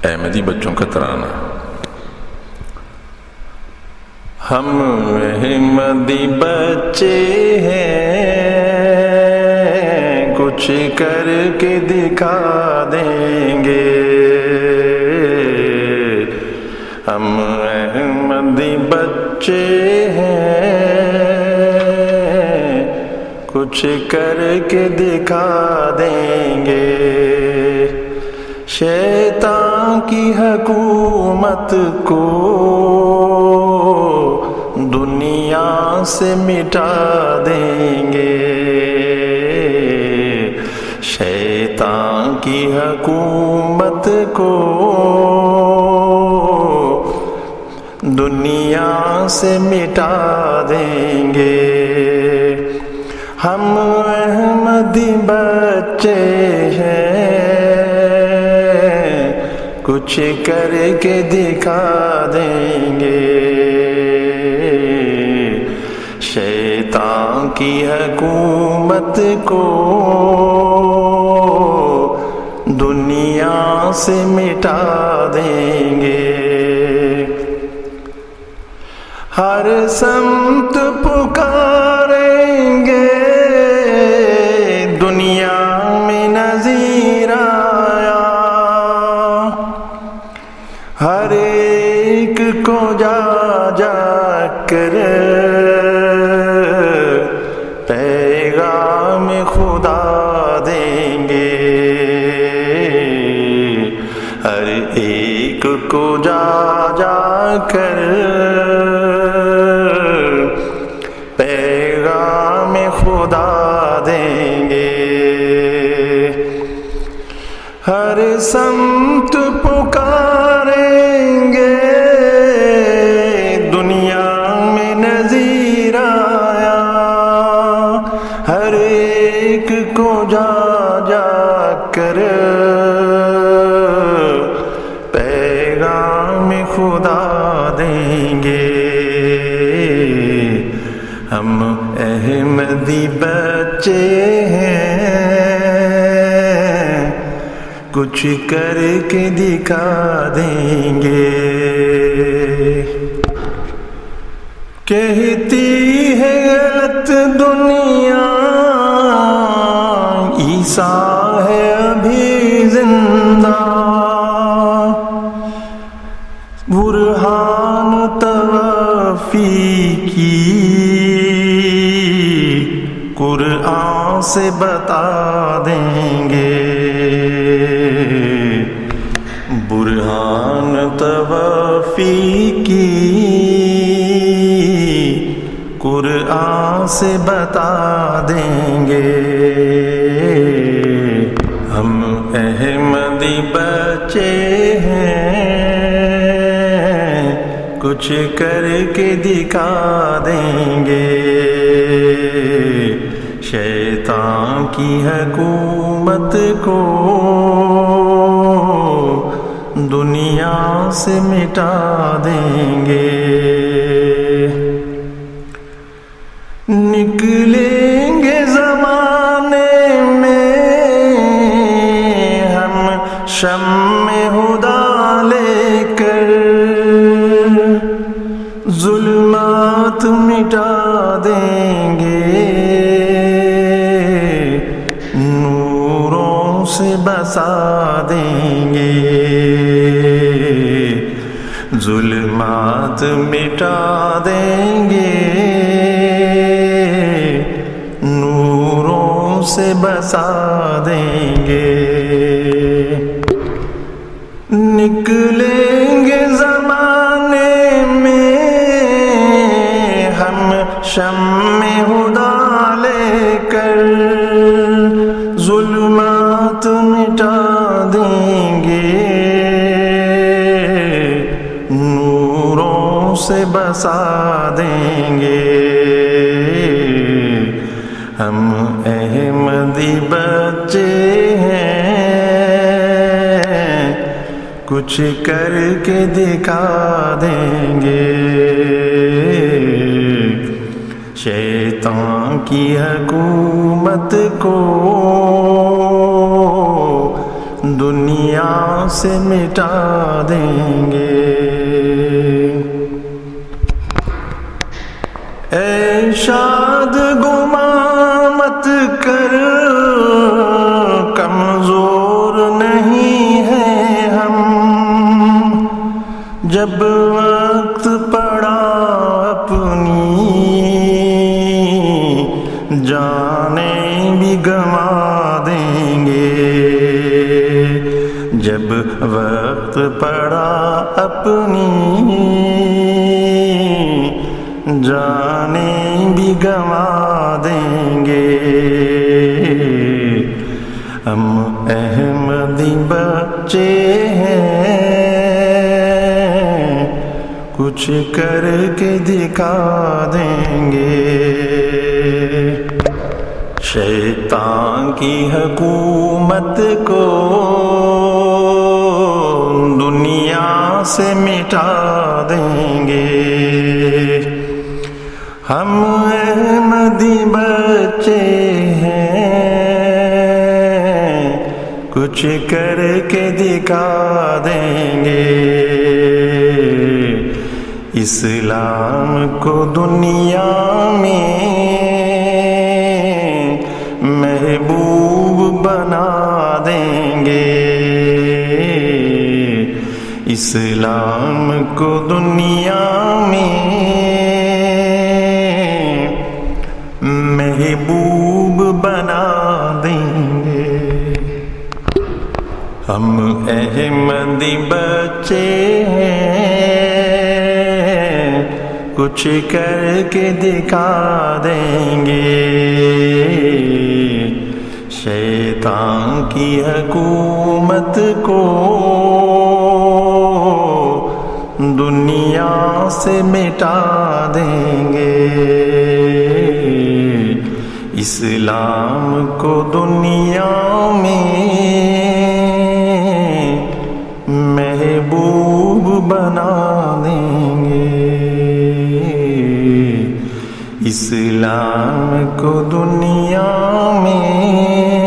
احمدی بچوں کا ترانہ۔ ہم احمدی بچے ہیں، کچھ کر کے دکھا دیں گے۔ ہم احمدی بچے ہیں، کچھ کر کے دکھا دیں گے۔ شیطان کی حکومت کو دنیا سے مٹا دیں گے۔ شیطان کی حکومت کو دنیا سے مٹا دیں گے۔ ہم احمدی بچے ہیں، کچھ کر کے دکھا دیں گے۔ شیطان کی حکومت کو دنیا سے مٹا دیں گے۔ ہر سمت پکاریں گے، دنیا میں نذیر آیا۔ ہر ایک کو جا جا کر پیغام خدا دیں گے۔ ہر ایک کو جا جا کر پیغام خدا دیں گے۔ ہر سمت پکاریں گے، دنیا میں نذیر آیا۔ ہر ایک کو جا جا کر پیغام خدا دیں گے۔ ہم احمدی بچے ہیں، کچھ کر کے دکھا دیں گے۔ کہتی ہے غلط دنیا، عیسیٰ ہے ابھی زندہ۔ برہان توفی کی قرآن سے بتا دیں گے۔ برہان توفی کی قرآن سے بتا دیں گے۔ ہم احمدی بچے ہیں، کچھ کر کے دکھا دیں گے۔ شیطان کی حکومت کو دنیا سے مٹا دیں گے۔ نکلیں گے زمانے میں ہم شمع ہدیٰ لے کر، ظلمات مٹا دیں گے، نوروں سے بسا دیں گے۔ ظلمات مٹا دیں گے، نوروں سے بسا دیں گے۔ نکلیں گے زمانے میں ہم شمع ہدیٰ لے کر، ظلمات مٹا دیں گے، نوروں سے بسا دیں گے۔ ہم احمدی بچے ہیں، کچھ کر کے دکھا دیں گے۔ شیطان کی حکومت کو دنیا سے مٹا دیں گے۔ اے شاد گمان مت کر، کمزور نہیں ہیں ہم، جب وقت پڑا اپنی جانیں بھی گنوا دیں گے۔ جب وقت پڑا اپنی جانیں بھی گنوا دیں گے۔ ہم احمدی بچے ہیں، کچھ کر کے دکھا دیں گے۔ شیطان کی حکومت کو دنیا سے مٹا دیں گے۔ ہم احمدی بچے ہیں، کچھ کر کے دکھا دیں گے۔ اسلام کو دنیا میں محبوب بنا دیں گے۔ اسلام کو دنیا میں محبوب بنا دیں گے۔ ہم احمدی بچے ہیں، کچھ کر کے دکھا دیں گے۔ شیطان کی حکومت کو دنیا سے مٹا دیں گے۔ اسلام کو دنیا میں محبوب بنا دیں گے۔ اسلام کو دنیا میں